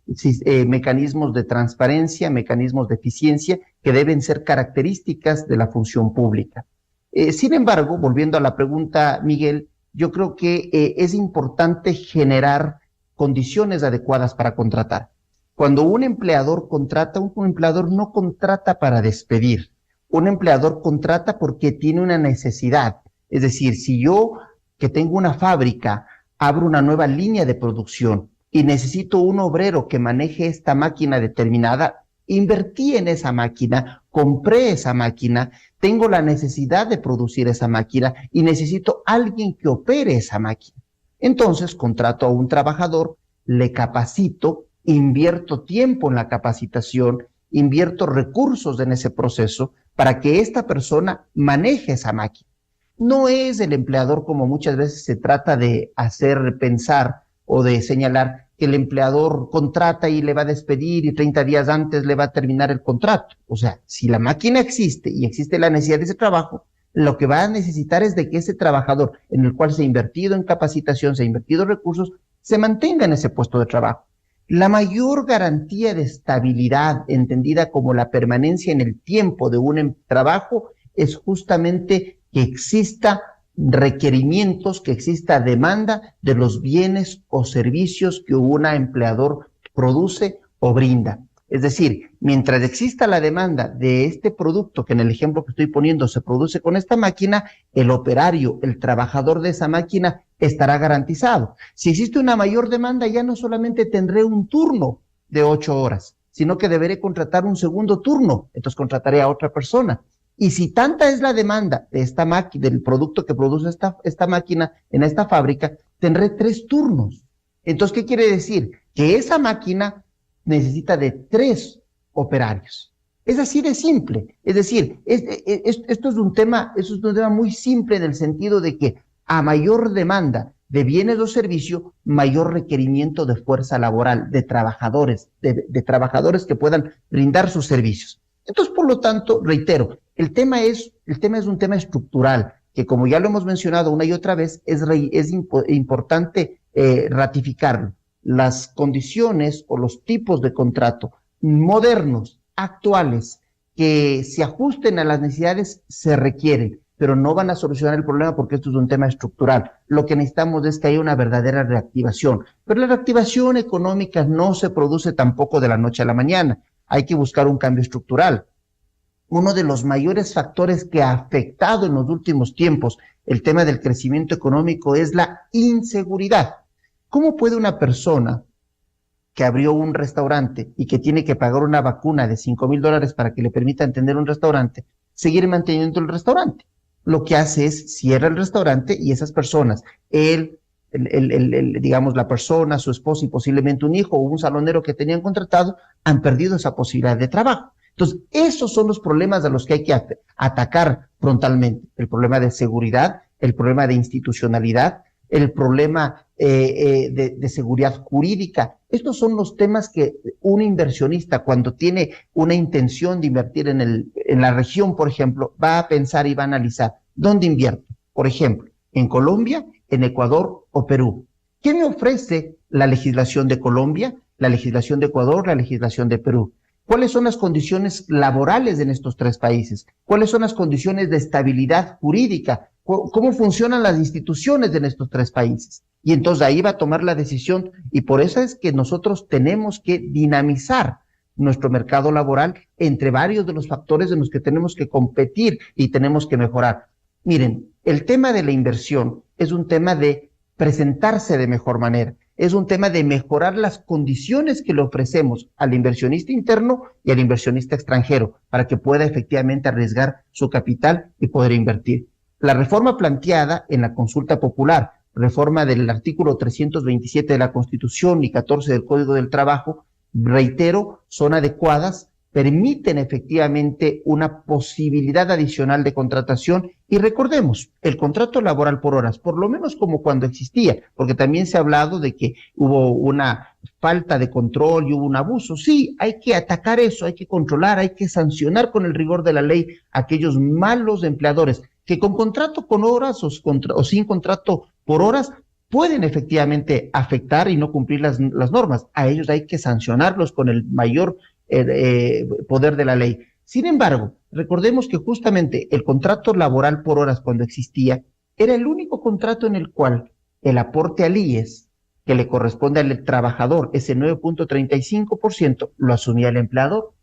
mecanismos de transparencia, mecanismos de eficiencia que deben ser características de la función pública. Sin embargo, volviendo a la pregunta, Miguel, yo creo que es importante generar condiciones adecuadas para contratar. Cuando un empleador contrata, un empleador no contrata para despedir. Un empleador contrata porque tiene una necesidad. Es decir, si yo, que tengo una fábrica, abro una nueva línea de producción y necesito un obrero que maneje esta máquina determinada, invertí en esa máquina, compré esa máquina, tengo la necesidad de producir esa máquina y necesito alguien que opere esa máquina. Entonces, contrato a un trabajador, le capacito, invierto tiempo en la capacitación, invierto recursos en ese proceso para que esta persona maneje esa máquina. No es el empleador, como muchas veces se trata de hacer pensar o de señalar, que el empleador contrata y le va a despedir y 30 días antes le va a terminar el contrato. O sea, si la máquina existe y existe la necesidad de ese trabajo, lo que va a necesitar es de que ese trabajador, en el cual se ha invertido en capacitación, se ha invertido recursos, se mantenga en ese puesto de trabajo. La mayor garantía de estabilidad, entendida como la permanencia en el tiempo de un trabajo, es justamente que exista requerimientos, que exista demanda de los bienes o servicios que un empleador produce o brinda. Es decir, mientras exista la demanda de este producto, que en el ejemplo que estoy poniendo se produce con esta máquina, el operario, el trabajador de esa máquina estará garantizado. Si existe una mayor demanda, ya no solamente tendré un turno de 8 horas, sino que deberé contratar un segundo turno, entonces contrataré a otra persona. Y si tanta es la demanda de esta máquina, del producto que produce esta máquina en esta fábrica, tendré 3 turnos. Entonces, ¿qué quiere decir? Que esa máquina necesita de 3 operarios. Es así de simple. Es decir, esto es un tema muy simple en el sentido de que a mayor demanda de bienes o servicios, mayor requerimiento de fuerza laboral, de trabajadores, de trabajadores que puedan brindar sus servicios. Entonces, por lo tanto, reitero, el tema es un tema estructural, que como ya lo hemos mencionado una y otra vez, es importante ratificarlo. Las condiciones o los tipos de contrato modernos, actuales, que se ajusten a las necesidades, se requieren, pero no van a solucionar el problema porque esto es un tema estructural. Lo que necesitamos es que haya una verdadera reactivación, pero la reactivación económica no se produce tampoco de la noche a la mañana. Hay que buscar un cambio estructural. Uno de los mayores factores que ha afectado en los últimos tiempos el tema del crecimiento económico es la inseguridad. ¿Cómo puede una persona que abrió un restaurante y que tiene que pagar una vacuna de $5,000 para que le permita tener un restaurante, seguir manteniendo el restaurante? Lo que hace es cierra el restaurante y esas personas, digamos, la persona, su esposa y posiblemente un hijo o un salonero que tenían contratado, han perdido esa posibilidad de trabajo. Entonces, esos son los problemas a los que hay que atacar frontalmente. El problema de seguridad, el problema de institucionalidad, el problema de seguridad jurídica. Estos son los temas que un inversionista, cuando tiene una intención de invertir en la región, por ejemplo, va a pensar y va a analizar dónde invierto. Por ejemplo, en Colombia, en Ecuador o Perú. ¿Qué me ofrece la legislación de Colombia, la legislación de Ecuador, la legislación de Perú? ¿Cuáles son las condiciones laborales en estos tres países? ¿Cuáles son las condiciones de estabilidad jurídica? ¿Cómo funcionan las instituciones en estos tres países? Y entonces ahí va a tomar la decisión, y por eso es que nosotros tenemos que dinamizar nuestro mercado laboral entre varios de los factores en los que tenemos que competir y tenemos que mejorar. Miren, el tema de la inversión es un tema de presentarse de mejor manera, es un tema de mejorar las condiciones que le ofrecemos al inversionista interno y al inversionista extranjero para que pueda efectivamente arriesgar su capital y poder invertir. La reforma planteada en la consulta popular, reforma del artículo 327 de la Constitución y 14 del Código del Trabajo, reitero, son adecuadas, permiten efectivamente una posibilidad adicional de contratación. Y recordemos, el contrato laboral por horas, por lo menos como cuando existía, porque también se ha hablado de que hubo una falta de control y hubo un abuso. Sí, hay que atacar eso, hay que controlar, hay que sancionar con el rigor de la ley a aquellos malos empleadores que con contrato con horas o sin contrato por horas pueden efectivamente afectar y no cumplir las normas. A ellos hay que sancionarlos con el mayor poder de la ley. Sin embargo, recordemos que justamente el contrato laboral por horas cuando existía era el único contrato en el cual el aporte al IES que le corresponde al trabajador, ese 9.35%, lo asumía el empleador.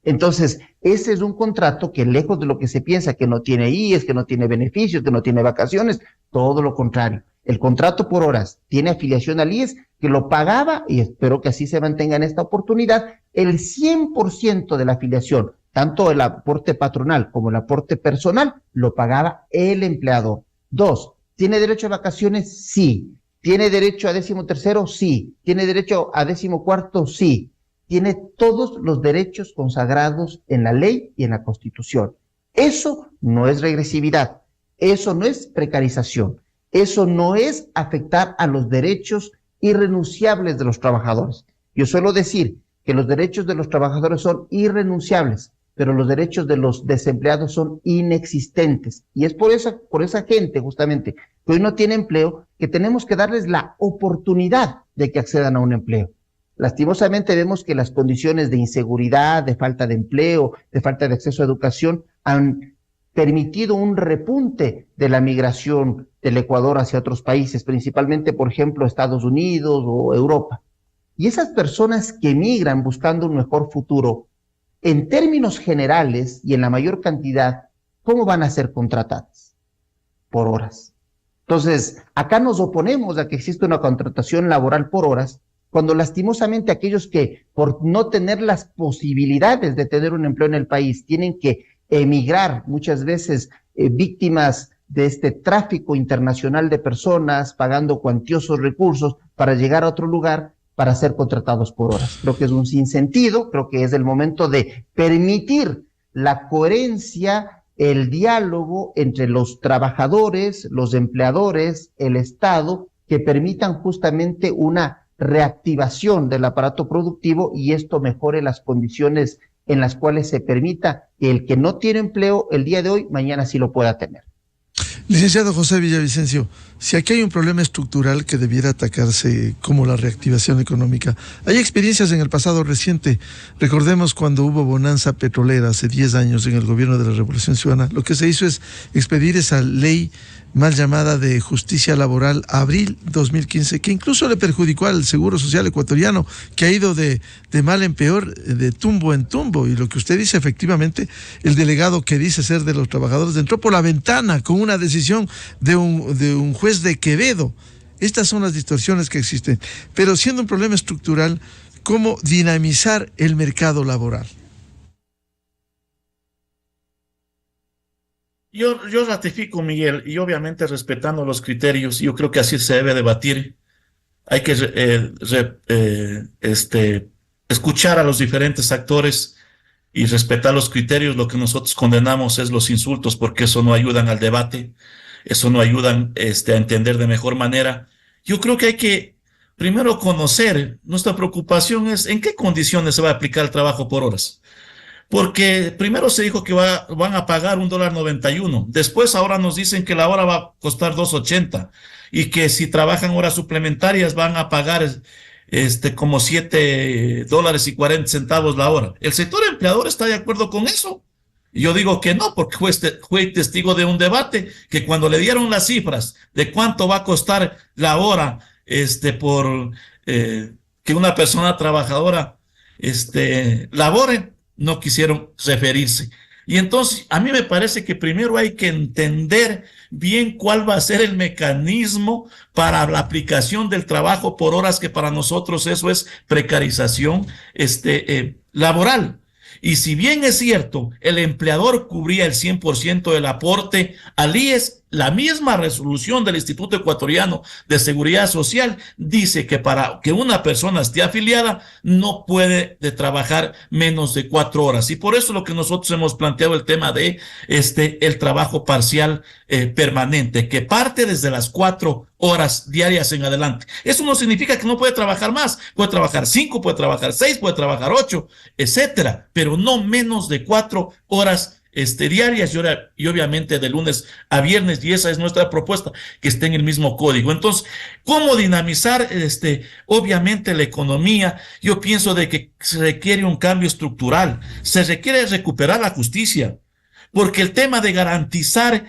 Entonces, ese es un contrato que lejos de lo que se piensa, que no tiene IES, que no tiene beneficios, que no tiene vacaciones, todo lo contrario. El contrato por horas tiene afiliación al IES, que lo pagaba, y espero que así se mantenga en esta oportunidad, el 100% de la afiliación, tanto el aporte patronal como el aporte personal, lo pagaba el empleador. 2, ¿tiene derecho a vacaciones? Sí. ¿Tiene derecho a 13º? Sí. ¿Tiene derecho a 14º? Sí. Tiene todos los derechos consagrados en la ley y en la Constitución. Eso no es regresividad, eso no es precarización, eso no es afectar a los derechos irrenunciables de los trabajadores. Yo suelo decir que los derechos de los trabajadores son irrenunciables, pero los derechos de los desempleados son inexistentes. Y es por esa gente justamente que hoy no tiene empleo, que tenemos que darles la oportunidad de que accedan a un empleo. Lastimosamente vemos que las condiciones de inseguridad, de falta de empleo, de falta de acceso a educación han permitido un repunte de la migración del Ecuador hacia otros países, principalmente, por ejemplo, Estados Unidos o Europa. Y esas personas que migran buscando un mejor futuro, en términos generales y en la mayor cantidad, ¿cómo van a ser contratadas? Por horas. Entonces, acá nos oponemos a que exista una contratación laboral por horas, cuando lastimosamente aquellos que por no tener las posibilidades de tener un empleo en el país tienen que emigrar, muchas veces víctimas de este tráfico internacional de personas, pagando cuantiosos recursos para llegar a otro lugar para ser contratados por horas. Creo que es un sinsentido, creo que es el momento de permitir la coherencia, el diálogo entre los trabajadores, los empleadores, el Estado, que permitan justamente una reactivación del aparato productivo y esto mejore las condiciones en las cuales se permita que el que no tiene empleo el día de hoy, mañana sí lo pueda tener. Licenciado José Villavicencio, si aquí hay un problema estructural que debiera atacarse como la reactivación económica, hay experiencias en el pasado reciente. Recordemos cuando hubo bonanza petrolera hace 10 años en el gobierno de la Revolución Ciudadana, lo que se hizo es expedir esa ley mal llamada de justicia laboral, abril 2015, que incluso le perjudicó al Seguro Social ecuatoriano, que ha ido de mal en peor, de tumbo en tumbo. Y lo que usted dice, efectivamente, el delegado que dice ser de los trabajadores entró por la ventana con una decisión de un juez de Quevedo. Estas son las distorsiones que existen. Pero siendo un problema estructural, ¿cómo dinamizar el mercado laboral? Yo ratifico, Miguel, y obviamente respetando los criterios, yo creo que así se debe debatir. Hay que escuchar a los diferentes actores y respetar los criterios. Lo que nosotros condenamos es los insultos, porque eso no ayudan al debate, eso no ayudan a entender de mejor manera. Yo creo que hay que primero conocer. Nuestra preocupación es en qué condiciones se va a aplicar el trabajo por horas. Porque primero se dijo que van a pagar $1.91. Después ahora nos dicen que la hora va a costar $2.80 y que si trabajan horas suplementarias van a pagar como $7.40 la hora. ¿El sector empleador está de acuerdo con eso? Yo digo que no, porque fue testigo de un debate que cuando le dieron las cifras de cuánto va a costar la hora por que una persona trabajadora labore, no quisieron referirse. Y entonces a mí me parece que primero hay que entender bien cuál va a ser el mecanismo para la aplicación del trabajo por horas, que para nosotros eso es precarización laboral. Y si bien es cierto, el empleador cubría el 100% del aporte al IES, la misma resolución del Instituto Ecuatoriano de Seguridad Social dice que para que una persona esté afiliada no puede trabajar menos de 4 horas. Y por eso lo que nosotros hemos planteado el tema de el trabajo parcial permanente, que parte desde las 4 horas diarias en adelante. Eso no significa que no puede trabajar más. Puede trabajar 5, puede trabajar 6, puede trabajar 8, etcétera, pero no menos de 4 horas diarias y obviamente de lunes a viernes, y esa es nuestra propuesta, que esté en el mismo código. Entonces, ¿cómo dinamizar obviamente la economía? Yo pienso de que se requiere un cambio estructural, se requiere recuperar la justicia, porque el tema de garantizar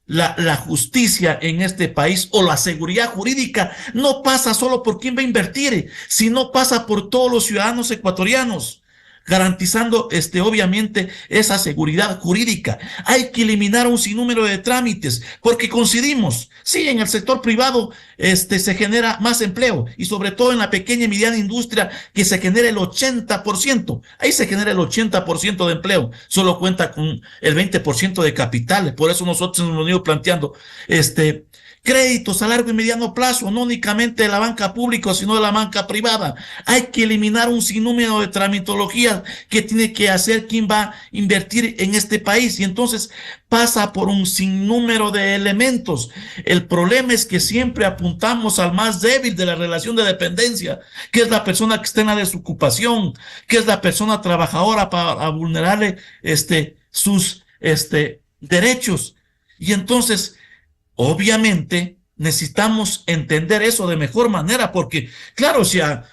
la justicia en este país o la seguridad jurídica no pasa solo por quién va a invertir, sino pasa por todos los ciudadanos ecuatorianos, garantizando obviamente esa seguridad jurídica. Hay que eliminar un sinnúmero de trámites, porque coincidimos, sí, en el sector privado se genera más empleo, y sobre todo en la pequeña y mediana industria, que se genera el 80%, ahí se genera el 80% de empleo, solo cuenta con el 20% de capital. Por eso nosotros nos hemos venido planteando créditos a largo y mediano plazo, no únicamente de la banca pública, sino de la banca privada. Hay que eliminar un sinnúmero de tramitologías que tiene que hacer quien va a invertir en este país, y entonces pasa por un sinnúmero de elementos. El problema es que siempre apuntamos al más débil de la relación de dependencia, que es la persona que está en la desocupación, que es la persona trabajadora, para vulnerarle sus derechos. Y entonces, obviamente, necesitamos entender eso de mejor manera, porque, claro, si a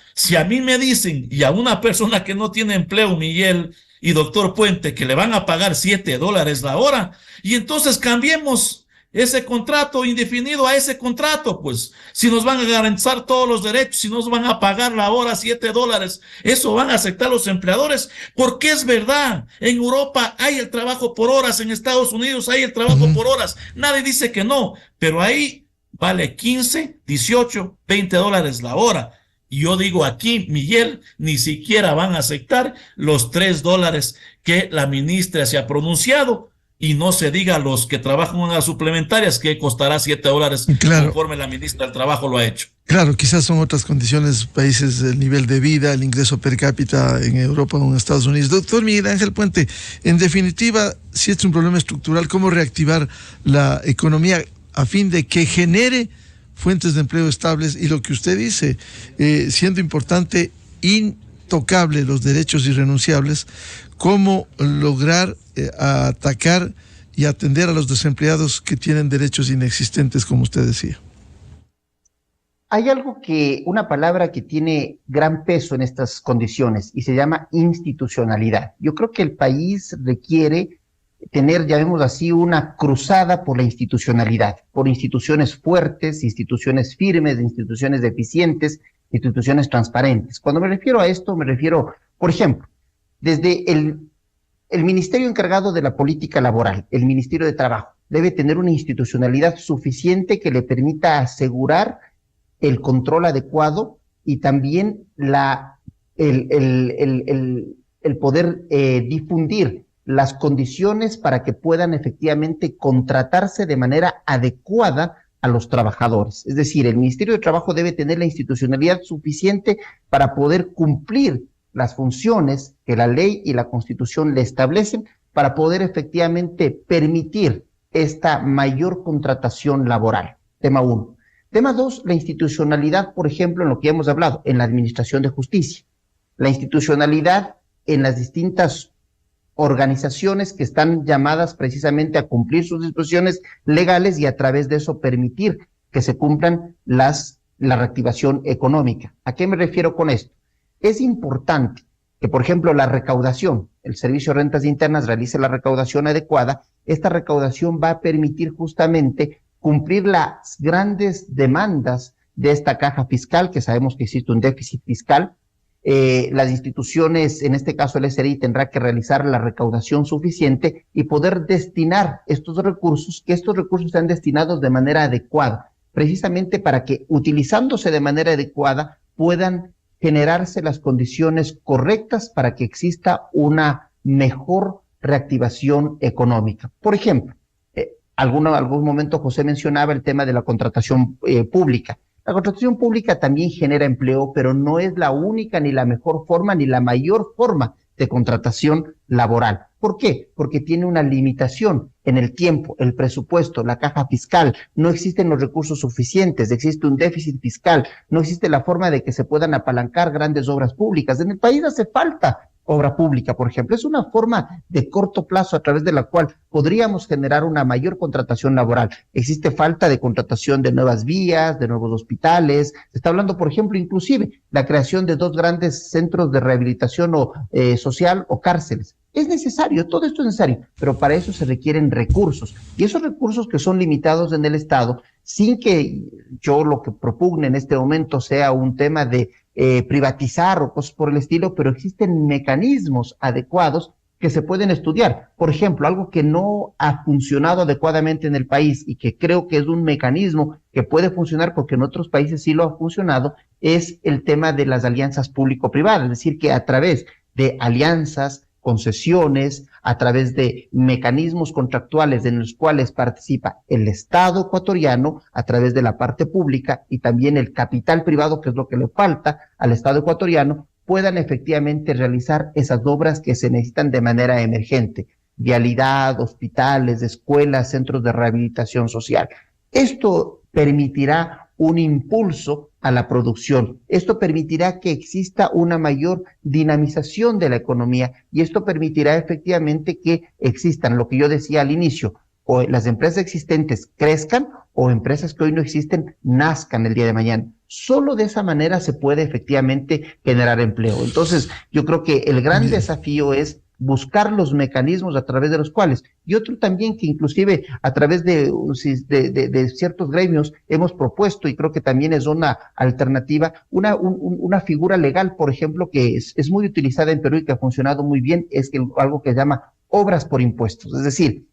mí me dicen, y a una persona que no tiene empleo, Miguel y doctor Puente, que le van a pagar $7 la hora, y entonces cambiemos ese contrato indefinido a ese contrato, pues, si nos van a garantizar todos los derechos, si nos van a pagar la hora $7, eso van a aceptar los empleadores, porque es verdad, en Europa hay el trabajo por horas, en Estados Unidos hay el trabajo por horas, nadie dice que no, pero ahí vale 15, 18, $20 la hora. Y yo digo aquí, Miguel, ni siquiera van a aceptar los $3 que la ministra se ha pronunciado. Y no se diga los que trabajan en las suplementarias, que costará $7, claro, conforme la ministra del Trabajo lo ha hecho. Claro, quizás son otras condiciones, países, el nivel de vida, el ingreso per cápita en Europa o en Estados Unidos. Doctor Miguel Ángel Puente, en definitiva, si es un problema estructural, ¿cómo reactivar la economía a fin de que genere fuentes de empleo estables? Y lo que usted dice, siendo importante, intocable los derechos irrenunciables, ¿cómo lograr atacar y atender a los desempleados que tienen derechos inexistentes, como usted decía? Hay una palabra que tiene gran peso en estas condiciones y se llama institucionalidad. Yo creo que el país requiere tener, llamémoslo así, una cruzada por la institucionalidad, por instituciones fuertes, instituciones firmes, instituciones eficientes, instituciones transparentes. Cuando me refiero a esto, me refiero, por ejemplo, desde el ministerio encargado de la política laboral, el Ministerio de Trabajo, debe tener una institucionalidad suficiente que le permita asegurar el control adecuado y también el poder difundir las condiciones para que puedan efectivamente contratarse de manera adecuada a los trabajadores. Es decir, el Ministerio de Trabajo debe tener la institucionalidad suficiente para poder cumplir las funciones que la ley y la Constitución le establecen, para poder efectivamente permitir esta mayor contratación laboral. Tema 1. Tema 2, la institucionalidad, por ejemplo, en lo que hemos hablado, en la administración de justicia. La institucionalidad en las distintas organizaciones que están llamadas precisamente a cumplir sus disposiciones legales y a través de eso permitir que se cumplan la reactivación económica. ¿A qué me refiero con esto? Es importante que, por ejemplo, la recaudación, el Servicio de Rentas Internas realice la recaudación adecuada. Esta recaudación va a permitir justamente cumplir las grandes demandas de esta caja fiscal, que sabemos que existe un déficit fiscal. Las instituciones, en este caso el SRI, tendrá que realizar la recaudación suficiente y poder destinar estos recursos, que estos recursos sean destinados de manera adecuada, precisamente para que, utilizándose de manera adecuada, puedan generarse las condiciones correctas para que exista una mejor reactivación económica. Por ejemplo, algún momento José mencionaba el tema de la contratación pública. La contratación pública también genera empleo, pero no es la única, ni la mejor forma, ni la mayor forma de contratación laboral. ¿Por qué? Porque tiene una limitación en el tiempo, el presupuesto, la caja fiscal, no existen los recursos suficientes, existe un déficit fiscal, no existe la forma de que se puedan apalancar grandes obras públicas. En el país hace falta obra pública, por ejemplo. Es una forma de corto plazo a través de la cual podríamos generar una mayor contratación laboral. Existe falta de contratación de nuevas vías, de nuevos hospitales. Se está hablando, por ejemplo, inclusive la creación de 2 grandes centros de rehabilitación social o cárceles. Es necesario, todo esto es necesario, pero para eso se requieren recursos. Y esos recursos que son limitados en el Estado, sin que yo lo que propugne en este momento sea un tema de privatizar o cosas por el estilo, pero existen mecanismos adecuados que se pueden estudiar. Por ejemplo, algo que no ha funcionado adecuadamente en el país y que creo que es un mecanismo que puede funcionar porque en otros países sí lo ha funcionado, es el tema de las alianzas público-privadas, es decir, que a través de alianzas, concesiones, a través de mecanismos contractuales en los cuales participa el Estado ecuatoriano a través de la parte pública y también el capital privado, que es lo que le falta al Estado ecuatoriano, puedan efectivamente realizar esas obras que se necesitan de manera emergente: vialidad, hospitales, escuelas, centros de rehabilitación social. Esto permitirá un impulso a la producción. Esto permitirá que exista una mayor dinamización de la economía y esto permitirá efectivamente que existan, lo que yo decía al inicio, o las empresas existentes crezcan o empresas que hoy no existen nazcan el día de mañana. Solo de esa manera se puede efectivamente generar empleo. Entonces, yo creo que el gran desafío es buscar los mecanismos a través de los cuales, y otro también que inclusive a través de ciertos gremios hemos propuesto, y creo que también es una alternativa, una figura legal, por ejemplo, que es muy utilizada en Perú y que ha funcionado muy bien, es algo que se llama obras por impuestos. Es decir,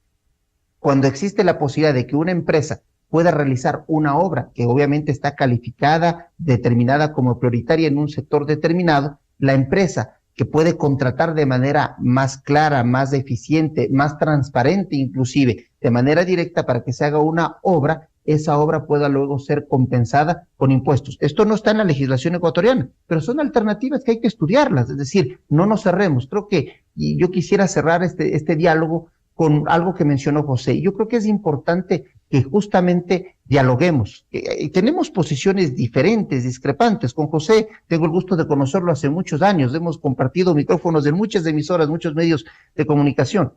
cuando existe la posibilidad de que una empresa pueda realizar una obra que obviamente está calificada, determinada como prioritaria en un sector determinado, la empresa que puede contratar de manera más clara, más eficiente, más transparente inclusive, de manera directa para que se haga una obra, esa obra pueda luego ser compensada con impuestos. Esto no está en la legislación ecuatoriana, pero son alternativas que hay que estudiarlas, es decir, no nos cerremos. Creo que, y yo quisiera cerrar este diálogo con algo que mencionó José. Yo creo que es importante que justamente dialoguemos. Tenemos posiciones diferentes, discrepantes. Con José tengo el gusto de conocerlo hace muchos años. Hemos compartido micrófonos en muchas emisoras, muchos medios de comunicación.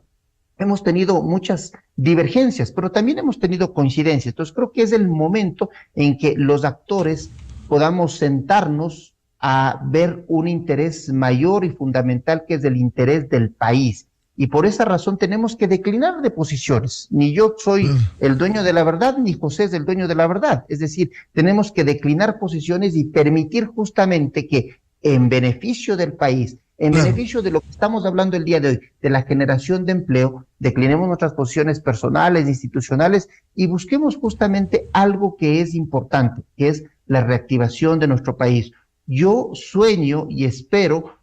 Hemos tenido muchas divergencias, pero también hemos tenido coincidencias. Entonces creo que es el momento en que los actores podamos sentarnos a ver un interés mayor y fundamental, que es el interés del país. Y por esa razón tenemos que declinar de posiciones. Ni yo soy el dueño de la verdad, ni José es el dueño de la verdad. Es decir, tenemos que declinar posiciones y permitir justamente que en beneficio del país, en beneficio de lo que estamos hablando el día de hoy, de la generación de empleo, declinemos nuestras posiciones personales, institucionales y busquemos justamente algo que es importante, que es la reactivación de nuestro país. Yo sueño y espero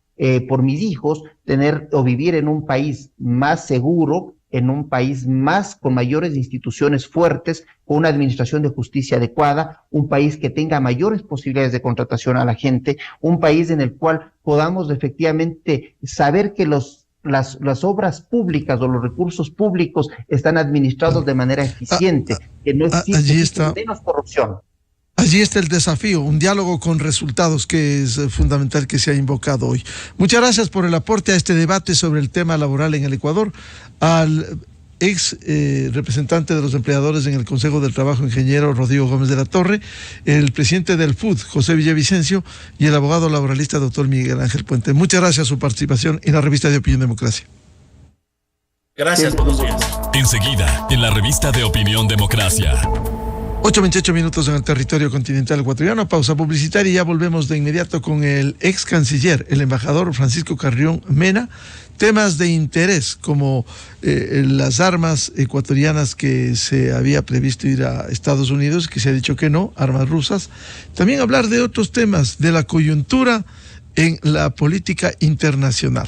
por mis hijos, tener o vivir en un país más seguro, en un país más con mayores instituciones fuertes, con una administración de justicia adecuada, un país que tenga mayores posibilidades de contratación a la gente, un país en el cual podamos efectivamente saber que las obras públicas o los recursos públicos están administrados de manera eficiente, que no existe menos corrupción. Allí está el desafío, un diálogo con resultados que es fundamental que se ha invocado hoy. Muchas gracias por el aporte a este debate sobre el tema laboral en el Ecuador. Al ex representante de los empleadores en el Consejo del Trabajo, ingeniero Rodrigo Gómez de la Torre, el presidente del FUD, José Villavicencio, y el abogado laboralista, doctor Miguel Ángel Puente. Muchas gracias por su participación en la revista de Opinión Democracia. Gracias, buenos días. Enseguida, en la revista de Opinión Democracia. 8:28 minutos en el territorio continental ecuatoriano. Pausa publicitaria y ya volvemos de inmediato con el ex canciller, el embajador Francisco Carrión Mena. Temas de interés como las armas ecuatorianas que se había previsto ir a Estados Unidos, que se ha dicho que no, armas rusas. También hablar de otros temas, de la coyuntura en la política internacional.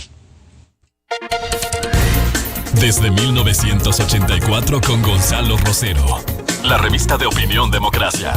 Desde 1984 con Gonzalo Rosero. La revista de Opinión Democracia.